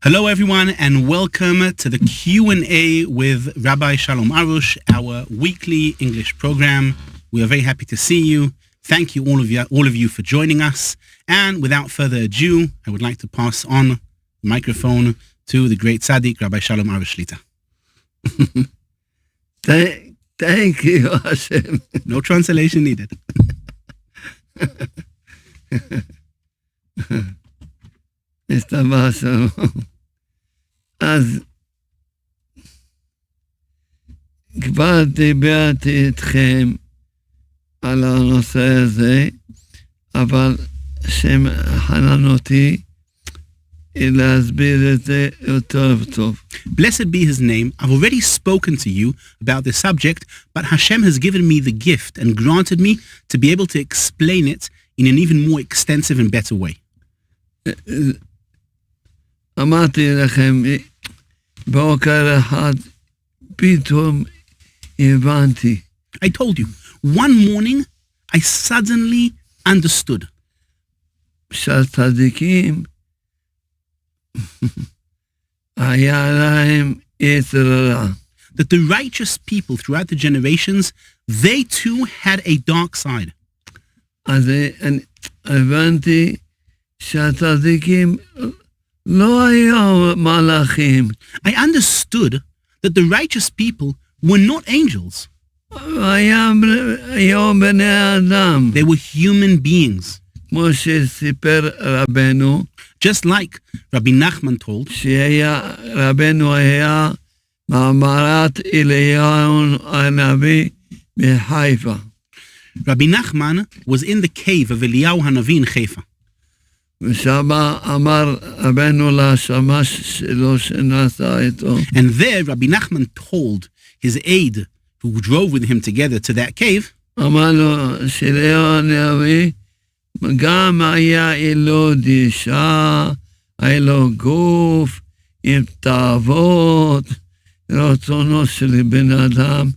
Hello everyone and welcome to the Q&A with Rabbi Shalom Arush, our weekly English program. We are very happy to see you. Thank you all of you for joining us. And without further ado, I would like to pass on the microphone to the great Tzaddik, Rabbi Shalom Arush Shlita. Thank you, Hashem. No translation needed. הסתבשנו. אז כבר דיברתי איתכם על הנושא הזה, אבל שם חנן אותי להסביר את זה יותר טוב. Blessed be his name. I've already spoken to you about this subject, but Hashem has given me the gift and granted me to be able to explain it in an even more extensive and better way. אמרתי לכם, בוקר אחד פתאום הבנתי. I told you, one morning I suddenly understood. שהצדיקים היה להם יצר רע. That the righteous people throughout the generations, they too had a dark side. אז הבנתי שהצדיקים לא היו מלאכים. I understood that the righteous people were not angels. היו בני אדם. They were human beings. כמו שסיפר רבנו. Just like Rabbi Nachman told. רבנו היה מאמרת אליהו הנביא בחיפה. Rabbi Nachman was in the cave of Eliyahu Hanavi in Haifa. ושם אמר רבנו לשמש שלו שנסע איתו. And there Rabbi Nachman told his aide who drove with him together to that cave. אמר לו שאליהו הנביא גם היה אלוהי אישה, היה לו גוף עם תאוות, רצונו של בן אדם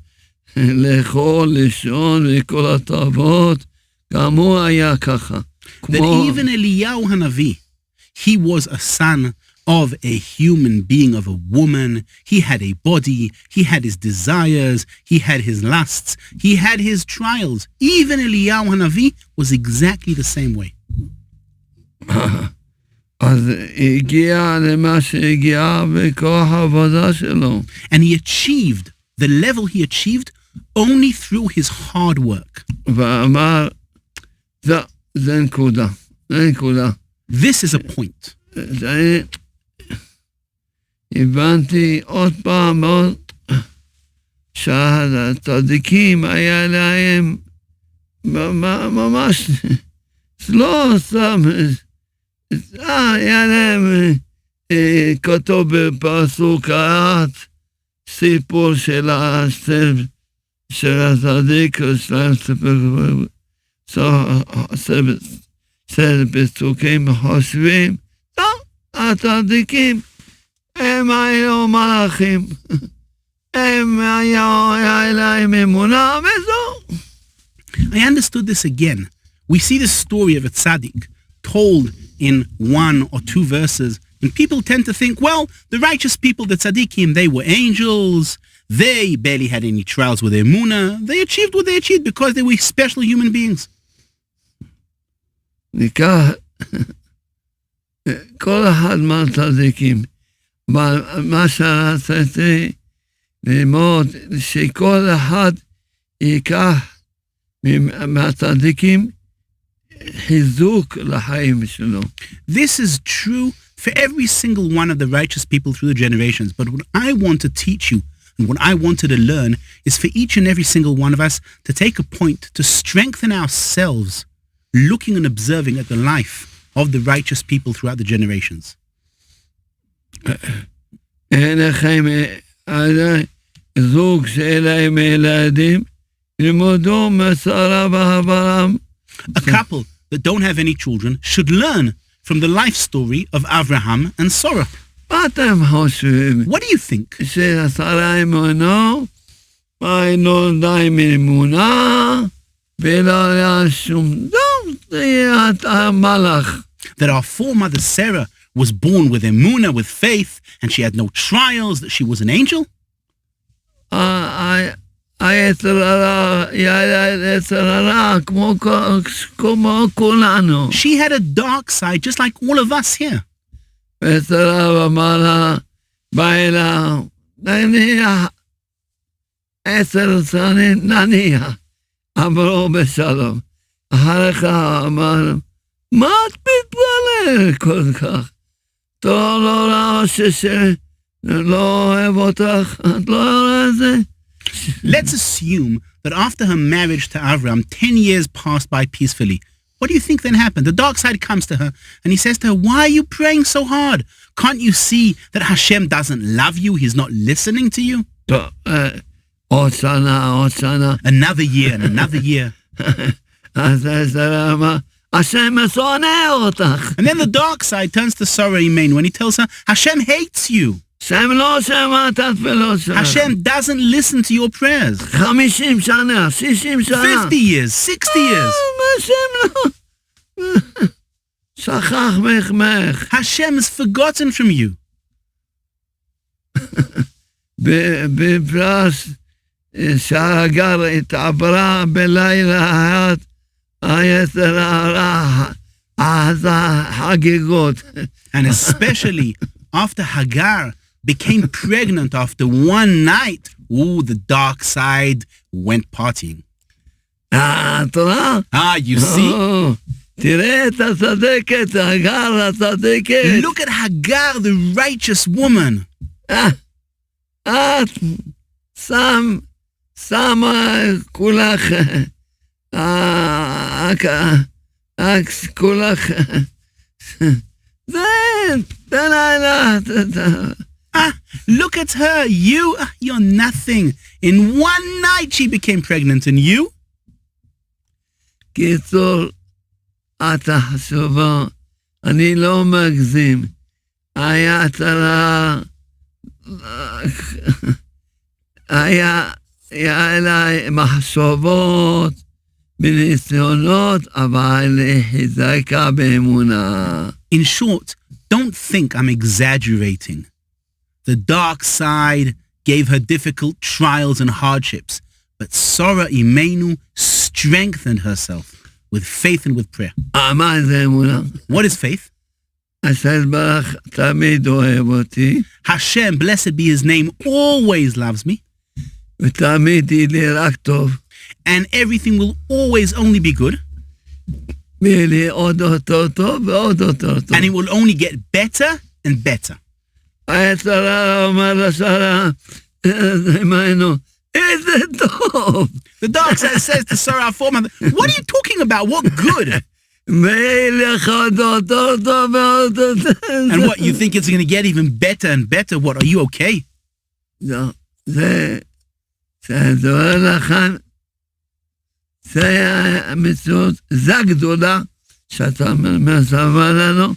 לאכול, לישון וכל התאוות, גם הוא היה ככה. That even Eliyahu Hanavi, he was a son of a human being, of a woman. He had a body, he had his desires, he had his lusts, he had his trials. Even Eliyahu Hanavi was exactly the same way. אז הגיע למה שהגיע בכוח העבודה שלו. And he achieved the level he achieved only through his hard work. ואמר, זה נקודה, זה נקודה. This is a point. הבנתי עוד פעם שהצדיקים היה להם ממש לא סתם, היה להם כתוב בפסוק אחת סיפור של הצדיק, ספר פסוקים חושבים, הצדיקים הם היו מלאכים, היה להם אמונה וזהו. I understood this again. We see the story of a tzaddik told in one or two verses, and people tend to think, well, the righteous people, the tzaddikim, they were angels, they barely had any trials with emuna, they achieved what they achieved because they were special human beings. ניקח כל אחד מהצדיקים, מה שרציתי ללמוד, שכל אחד ייקח מהצדיקים חיזוק לחיים שלו. This is true for every single one of the righteous people through the generations. But what I want to teach you and what I wanted to learn is for each and every single one of us to take a point to strengthen ourselves, looking and observing at the life of the righteous people throughout the generations. אין לכם זוג שאין להם ילדים, לימודו משרה ואברהם. A couple that don't have any children should learn from the life story of Avraham and Sarah. מה אתם חושבים? What do you think? ששרה אמונו, מה נולדה עם אמונה, ולא היה שום דבר, זה המלאך. that our foremother Sarah was born with Emuna, with faith, and she had no trials, that she was an angel? She had a dark side just like all of us here. אמרו בשלום. אחר כך אמר, מה את מתפלל כל כך? אתה לא רואה שלא אוהב אותך? את לא רואה את זה? Let's assume that after her marriage to Avram, 10 years passed by peacefully. What do you think then happened? The dark side comes to her and he says to her, why are you praying so hard? Can't you see that Hashem doesn't love you? He's not listening to you? עוד שנה. Another year and another year. אז שרה אמר, השם שונא אותך. And then the dark side turns to Sarah Imenu and he tells her, Hashem hates you. השם לא שמע את התפילות שלך. Hashem doesn't listen to your prayers. 50 שנה, 60 שנה. 50 years, 60 years. השם לא... שכח ממך. Hashem has forgotten from you. בפרס שהגר התעברה בלילה היתר הרע, חגיגות. And especially after Hagar became pregnant after one night, the dark side went partying. אתה רואה? You see? תראה את הצדקת, הגר הצדקת. Look at Hagar, the righteous woman. את שמה כולך, כולך, Look at her, you're nothing. In one night she became pregnant, and you? קיצור, אתה חשובה, אני לא מגזים, היה תראה, היה אליי מחשבות בניסיונות, אבל חזקה באמונה. In short, don't think I'm exaggerating. The dark side gave her difficult trials and hardships, but Sarah Imenu strengthened herself with faith and with prayer. מה זה אמונה? What is faith? השם ברך תמיד אוהב אותי. Hashem, blessed be his name, always loves me. ותמיד יהיה לי רק טוב. And everything will always only be good. ויהיה לי עוד יותר טוב ועוד יותר טוב. And it will only get better and better. היצרה אומר לשרה, אמנו, איזה טוב. The dark side says to Sarah, our foremother, what are you talking about? What good? ויהיה לך עוד יותר טוב ועוד יותר טוב. And what, you think it's going to get even better and better? What, are you okay? זה דואר לכם, זה המציאות, זה גדולה, שאתה מסבר לנו,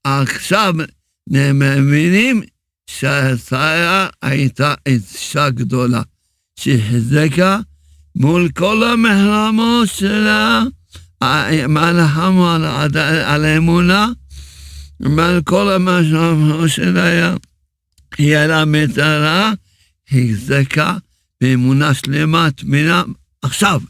עכשיו מבינים שהשרה הייתה אישה גדולה, שחזקה מול כל המלחמות שלה, מלחמו על האמונה, מול כל המלחמות שלה, היא לה מטרה, החזקה באמונה שלמה, תמינה, עכשיו,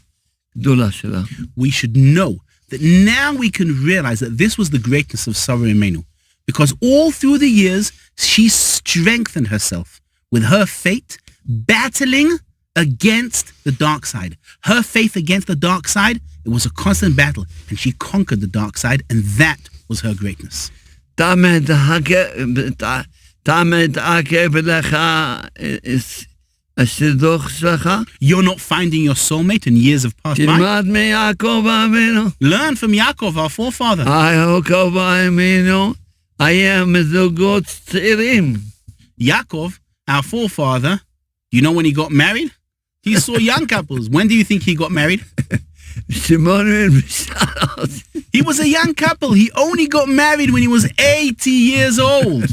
גדולה שלה. We should know that now we can realize that this was the greatness of Sarah Imenu, because all through the years, she strengthened herself with her faith, battling against the dark side. Her faith against the dark side, it was a constant battle, and she conquered the dark side, and that was her greatness. You're not finding your soulmate and years have passed by. Learn from Yaakov, our forefather. Yaakov, our forefather, you know when he got married? He saw young couples. When do you think he got married? He was a young couple. He only got married when he was 80 years old.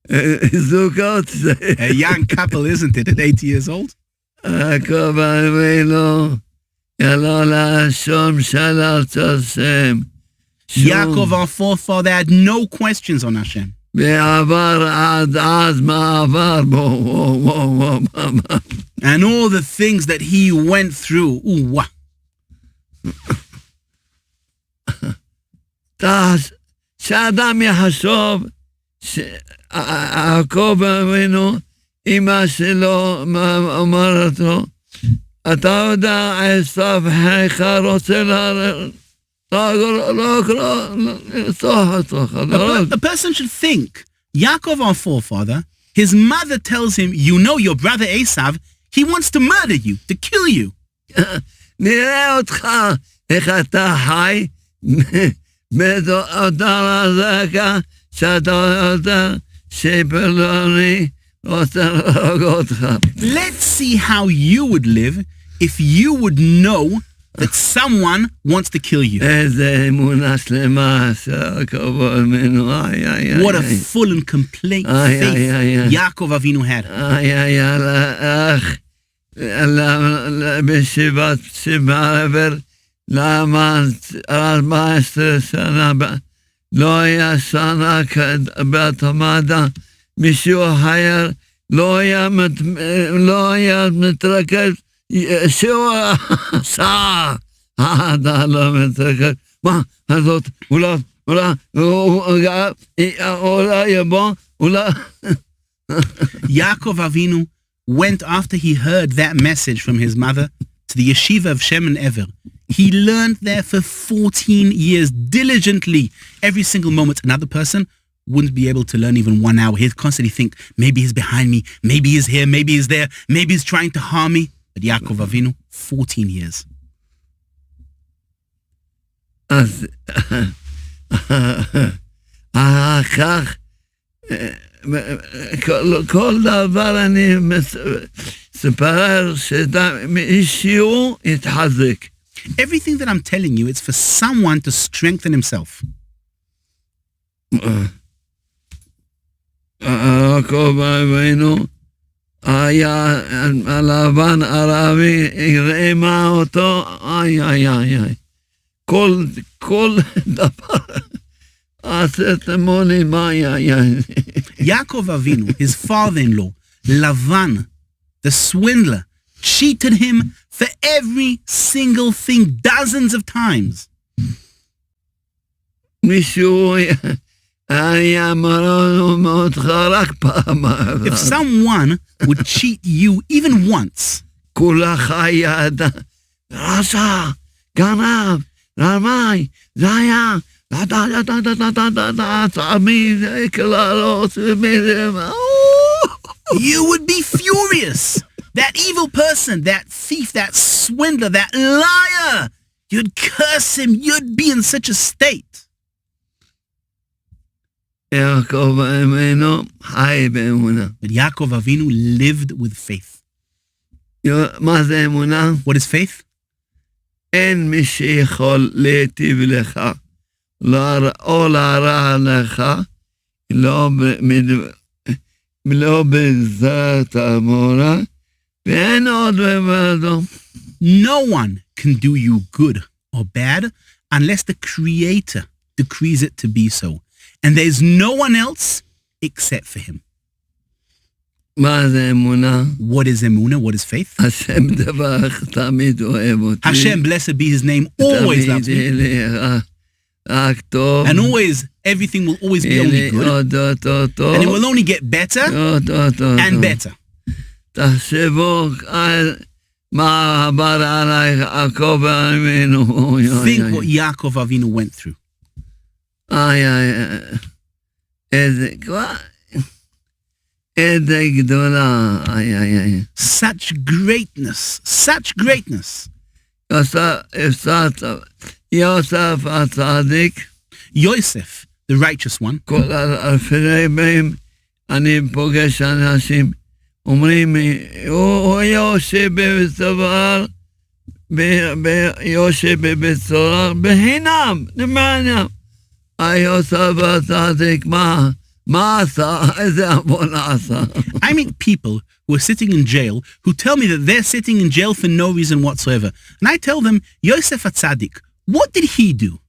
A young couple, isn't it, at 80 years old? Yalola Shom Shalat Hashem. Yaakov, our forefather, had no questions on Hashem. Be'avar ad az ma'avar bo. And all the things that he went through. Ooh, wah. שאדם יחשוב שיעקב אבינו, אמא שלו אומרת לו, אתה יודע, עשיו אחיך רוצה A person should think, Yaakov, our forefather, his mother tells him, you know your brother Esav, he wants to murder you, to kill you. נראה אותך איך אתה חי באותה רזקה שאתה יודע שפלוני רוצה להרוג אותך. Let's see how you would live if you would know that someone wants to kill you. איזה אמונה שלמה שיעקב אבינו. What a full and complete faith Yaakov Avinu had. בישיבת מעבר למה 14 שנה לא היה שנה בהתמדה, מישהו אחר לא היה מתרכז, שהוא עשה, לא מתרכז, מה הזאת, אולי יבוא, אולי... Yaakov Avinu went after he heard that message from his mother to the yeshiva of Shem and Ever. He learned there for 14 years diligently, every single moment. Another person wouldn't be able to learn even 1 hour. He'd constantly think, maybe he's behind me, maybe he's here, maybe he's there, maybe he's trying to harm me. But Yaakov Avinu, 14 years. אז כך כל דבר אני מספר שמישהו יתחזק. Everything that I'm telling you, it's for someone to strengthen himself. יעקב אבינו היה הלבן ערבי, הרימה אותו, כל דבר. Yaakov Avinu, his father-in-law, Lavan, the swindler, cheated him for every single thing dozens of times. If someone would cheat you even once, you would be furious. That evil person, that thief, that swindler, that liar, you'd curse him. You'd be in such a state. But Yaakov Avinu lived with faith. What is faith? אין מי שיכול להיטיב לך, או להרע לך, לא בזאת אמורה, ואין עוד בבדו. No one can do you good or bad unless the Creator decrees it to be so. And there's no one else except for him. מה זה אמונה? What is Emuna? What is faith? השם דברך תמיד אוהב אותי. Hashem, blessed be his name, always loves me. רק טוב. And always, everything will always be only good. And it will only get better and better. תחשבו על מה עבר עלי יעקב אבינו. Think what Yaakov Avinu went through. איזה כבר... Such greatness, such greatness. Yosef HaTzadik, Yosef, the righteous one. כל אלפי פעמים אני פוגש אנשים, אומרים, הוא יושב בבית-סוהר, יושב בבית-סוהר, בחינם, למענם. יוסף HaTzadik, מה? I meet people who are sitting in jail who tell me that they're sitting in jail for no reason whatsoever. And I tell them, Yosef HaTzadik, what did he do?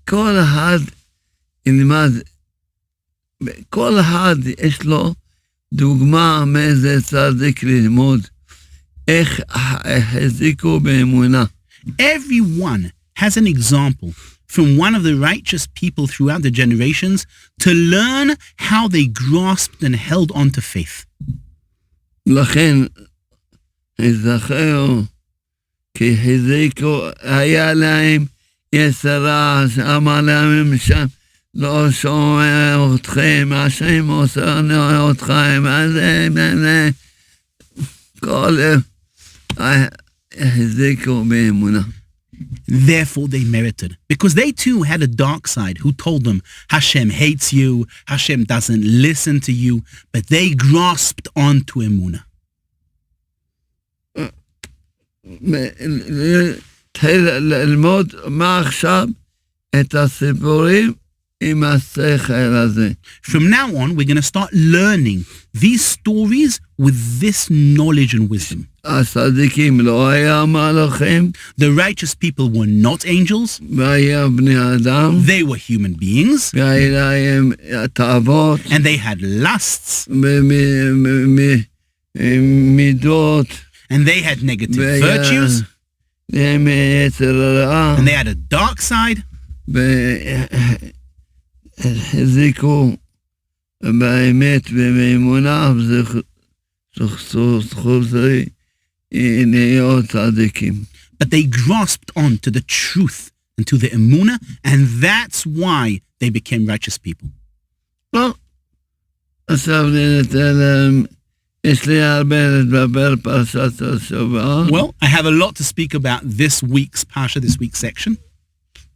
כל אחד ילמד, כל אחד יש לו דוגמה מאיזה צדיק ללמוד, איך החזיקו באמונה. Everyone has an example from one of the righteous people throughout the generations to learn how they grasped and held on to faith. לכן, הזכרו, כי החזיקו, היה להם יסרה, שאמר להם שם, לא שומע אתכם, השם עושה אתכם, אז זה, כל החזיקו באמונה. Therefore they merited, because they too had a dark side who told them Hashem hates you, Hashem doesn't listen to you, but they grasped onto Emunah. ללמוד מה עכשיו את הסיפורים עם השכל הזה. From now on, we're going to start learning these stories with this knowledge and wisdom. הצדיקים לא היה מלאכים, The righteous people were not angels, והיה בני אדם, they were human beings, והיה להם תאוות, and they had lusts, מידות, and they had negative virtues, והם יצר הרע, and they had a dark side, והחזיקו באמת ובאמונה, וזכו זה להיות צדיקים. but they grasped on to the truth and to the Emunah, and that's why they became righteous people. לא, עכשיו ניתן להם, יש לי הרבה לדבר פרשת השבוע. Well, I have a lot to speak about this week's Parsha, this week's section.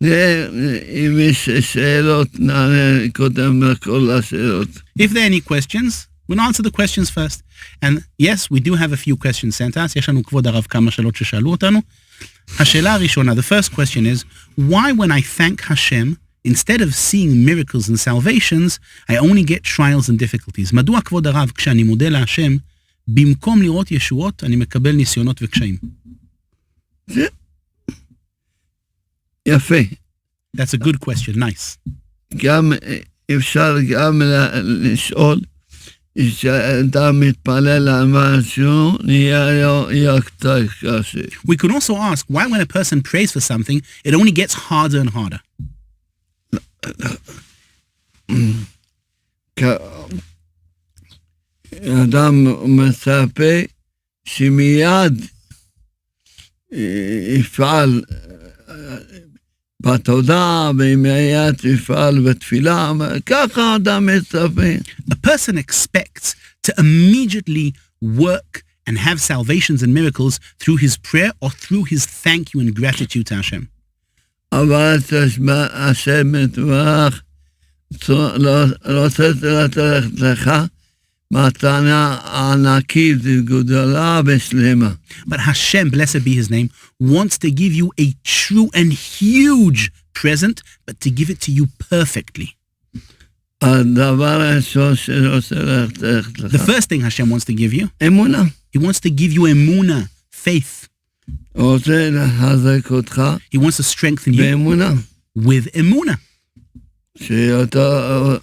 אם יש שאלות, נענה קודם לכל השאלות. If there are any questions, we'll answer the questions first. And yes, we do have a few questions sent us. יש לנו כבוד הרב כמה שאלות ששאלו אותנו. השאלה הראשונה, the first question is, why when I thank Hashem, instead of seeing miracles and salvations, I only get trials and difficulties? מדוע כבוד הרב, כשאני מודה להשם, במקום לראות ישועות, אני מקבל ניסיונות וקשיים? יפה. That's a good question, nice. גם אפשר גם לשאול, שאדם מתפלל על משהו, נהיה לו יותר קשה. We could also ask, why when a person prays for something, it only gets harder and harder? אדם מצפה שמיד יפעל בתודה, ומיד יפעל בתפילה, ככה אדם מצפה. A person expects to immediately work and have salvations and miracles through his prayer or through his thank you and gratitude to Hashem. אבל השם יתברך, רוצה לתת לך מתנה ענקית גדולה ושלמה. But Hashem, blessed be his name, wants to give you a true and huge present, but to give it to you perfectly. הדבר הראשון שרוצה לתת לך, The first thing Hashem wants to give you, אמונה. he wants to give you emunah, faith. רוצה לחזק אותך He wants to strengthen you באמונה. with emunah. שאתה,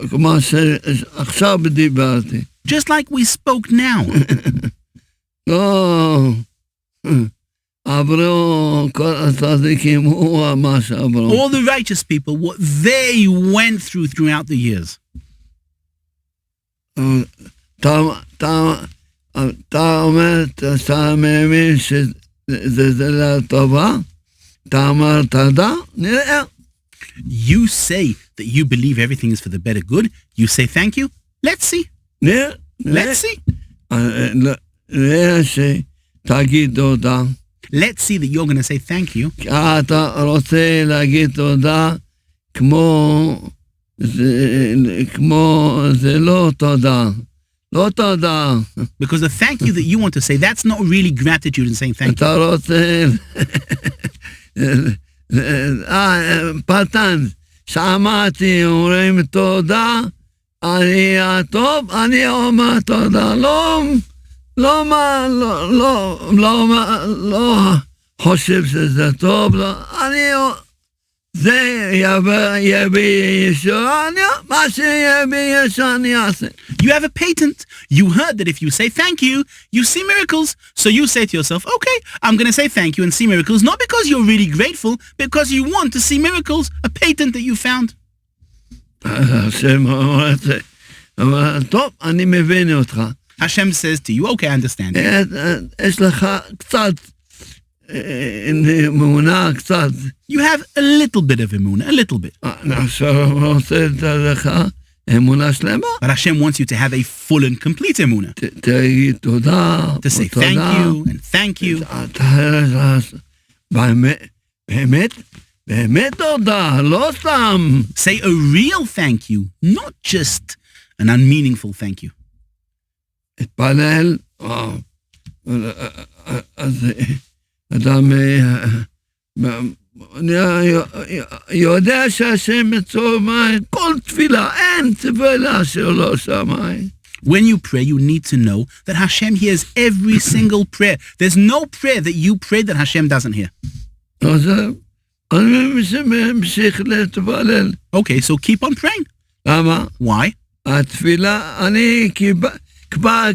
כמו שעכשיו דיברתי. Just like we spoke now. לא, עברו כל הצדיקים, הוא מה שעברו. All the righteous people, what they went throughout the years. אתה אומר, אתה מאמין שזה לטובה? אתה אומר תודה? נראה. You say that you believe everything is for the better good. You say thank you. Let's see. נראה. Let's see. נראה שתגיד תודה. Let's see that you're going to say thank you. אתה רוצה להגיד תודה כמו זה לא תודה. לא תודה. Because the thank you that you want to say, that's not really gratitude and saying thank you. אתה רוצה פתן, שמעתי, אומרים תודה, אני הטוב, אני אומר תודה, לא חושב שזה טוב, זה יביא ישועה, מה שיביא ישועה אני אעשה. You have a patent. You heard that if you say thank you, you see miracles. So you say to yourself, okay, I'm going to say thank you and see miracles, not because you're really grateful, because you want to see miracles, a patent that you found. השם אומר את זה, אבל טוב, אני מבין אותך. Hashem says to you, okay, I understand. יש לך קצת אמונה, קצת. You have a little bit of emuna, a little bit. עכשיו רוצה לך אמונה שלמה. But Hashem wants you to have a full and complete emuna. תגיד תודה. To say thank you and thank you. באמת תודה, לא סתם. Say a real thank you, not just an unmeaningful thank you. התפלל, אז אדם יודע שהשם מצור מים, כל תפילה, אין תפילה שלא שמיים. When you pray, you need to know that Hashem hears every single prayer. There's no prayer that you pray that Hashem doesn't hear. אז אני ממשיך להתפלל. Okay, so keep on praying. למה? Why? התפילה, אני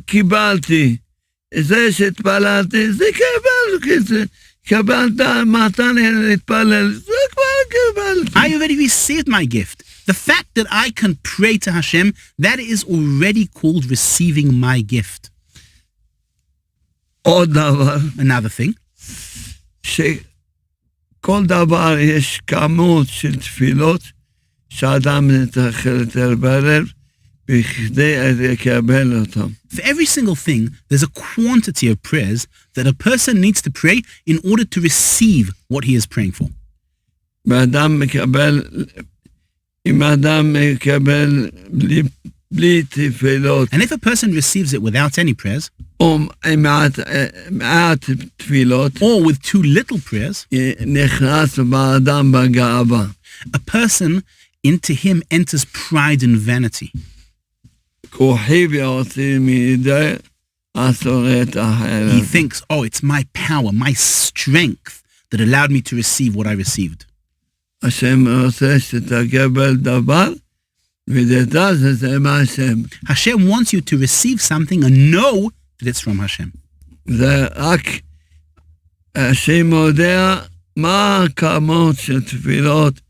קיבלתי. זה שהתפללתי, זה קיבלת מתן להתפלל, זה כבר קיבלתי. I already received my gift. The fact that I can pray to Hashem, that is already called receiving my gift. עוד דבר. Another thing. שכל דבר יש כמות של תפילות, שאדם נתחל להתפלל, בכדי לקבל אותם. For every single thing, there's a quantity of prayers that a person needs to pray in order to receive what he is praying for. אם אדם מקבל בלי תפילות, And if a person receives it without any prayers, או מעט תפילות, or with too little prayers, נכנס באדם בגאווה. a person, into him enters pride and vanity. כוחי ואותי מידי אסורת אחרת. He thinks, oh, it's my power, my strength that allowed me to receive what I received. השם רוצה שתקבל דבר, ודדע שזה מהשם. Hashem wants you to receive something and know that it's from Hashem. זה רק השם יודע מה הכמות של תפילות,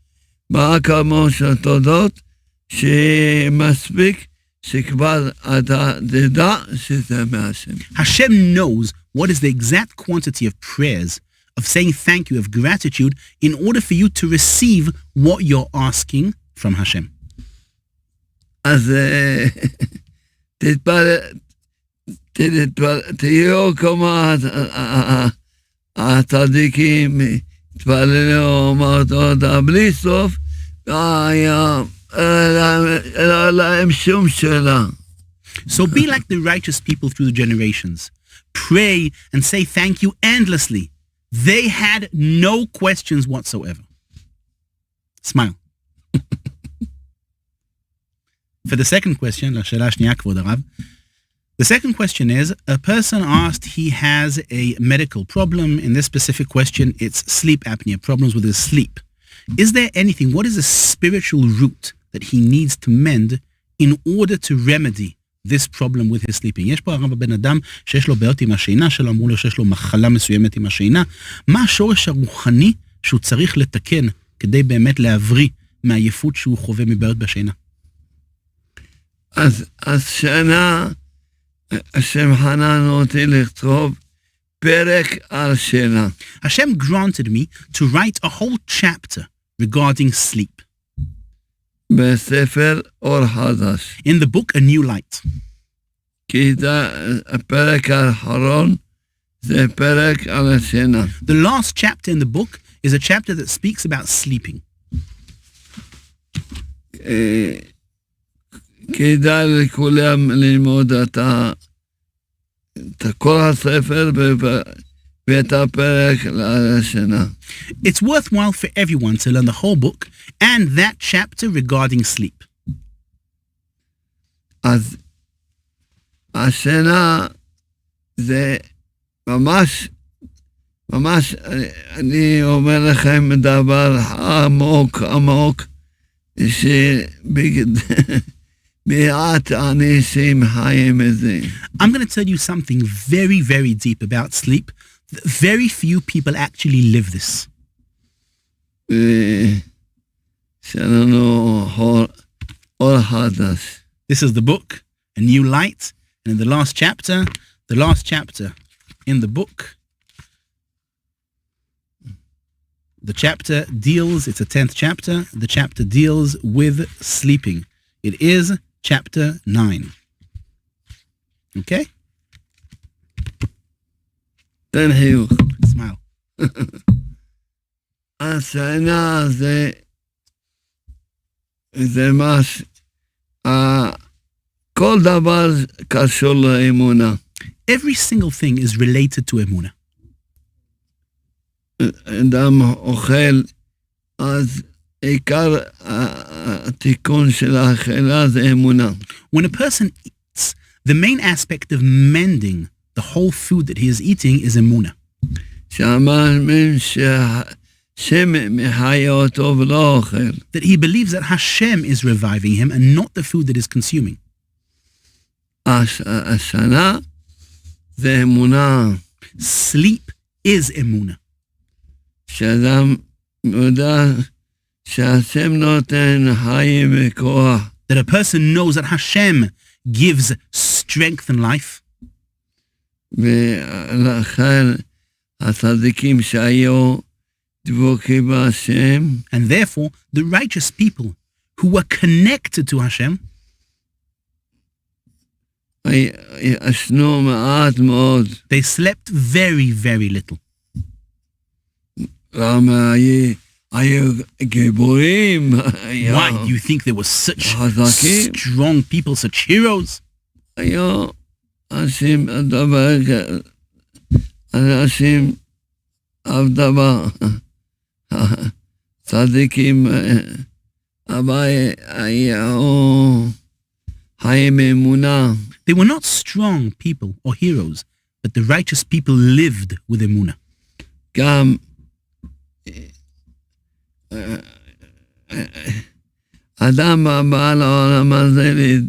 מה הכמות של תודות, שמספיק שכבר אתה תדע שזה מהשם. Hashem knows what is the exact quantity of prayers, of saying thank you, of gratitude, in order for you to receive what you're asking from Hashem. אז תהיו כמו הצדיקים, תפללו אומר תודה בלי סוף, להם שום שאלה. So be like the righteous people through the generations. Pray and say thank you endlessly. They had no questions whatsoever. Smile. For the second question, לשאלה השנייה, כבוד הרב, the second question is, a person asked he has a medical problem. In this specific question, it's sleep apnea, problems with his sleep. Is there anything, what is a spiritual root that he needs to mend in order to remedy this problem with his sleeping? יש פה הרב בן אדם שיש לו בעיות עם השינה שלו, אמרו לו שיש לו מחלה מסוימת עם השינה. מה השורש הרוחני שהוא צריך לתקן כדי באמת להבריא מהעייפות שהוא חווה מבעיות בשינה? אז שינה, השם חנן אותי לכתוב פרק על שינה. Hashem granted me to write a whole chapter regarding sleep. בספר אור חדש. In the book, A New Light. כי הפרק האחרון זה פרק על השינה. The last chapter in the book is a chapter that speaks about sleeping. כדאי לכולם ללמוד את כל הספר ואת הפרק על השינה. It's worthwhile for everyone to learn the whole book and that chapter regarding sleep. אז השינה זה ממש, אני אומר לכם דבר עמוק, שבעט אנשים חיים את זה. I'm going to tell you something very, very deep about sleep. Very few people actually live this. שלנו אור חדש. This is the book, A New Light, and in the last chapter in the book, the chapter deals, it's a 10th chapter, the chapter deals with sleeping. It is chapter 9. Okay? תן חיוך. Smile. השינה זה כל דבר קשור לאמונה. Every single thing is related to Emuna. אדם אוכל, אז עיקר התיקון של האכילה זה אמונה. When a person eats, the main aspect of mending the whole food that he is eating is Emuna. שהמאמין שהשם מחיה אותו ולא אוכל. That he believes that Hashem is reviving him and not the food that is consuming. השנה זה אמונה. Sleep is Emuna. שאדם יודע שהשם נותן חיים וכוח. That a person knows that Hashem gives strength and life. ולכן הצדיקים שהיו דבוקים בהשם, and therefore the righteous people who were connected to Hashem, ישנו מעט מאוד. they slept very, very little. למה היו גיבורים? Why do you think there were such strong people, such heroes? היו אנשים עבדבה, צדיקים, אבל היו חיים אמונה. They were not strong people or heroes, but the righteous people lived with Emuna. גם אדם בא לעולם הזה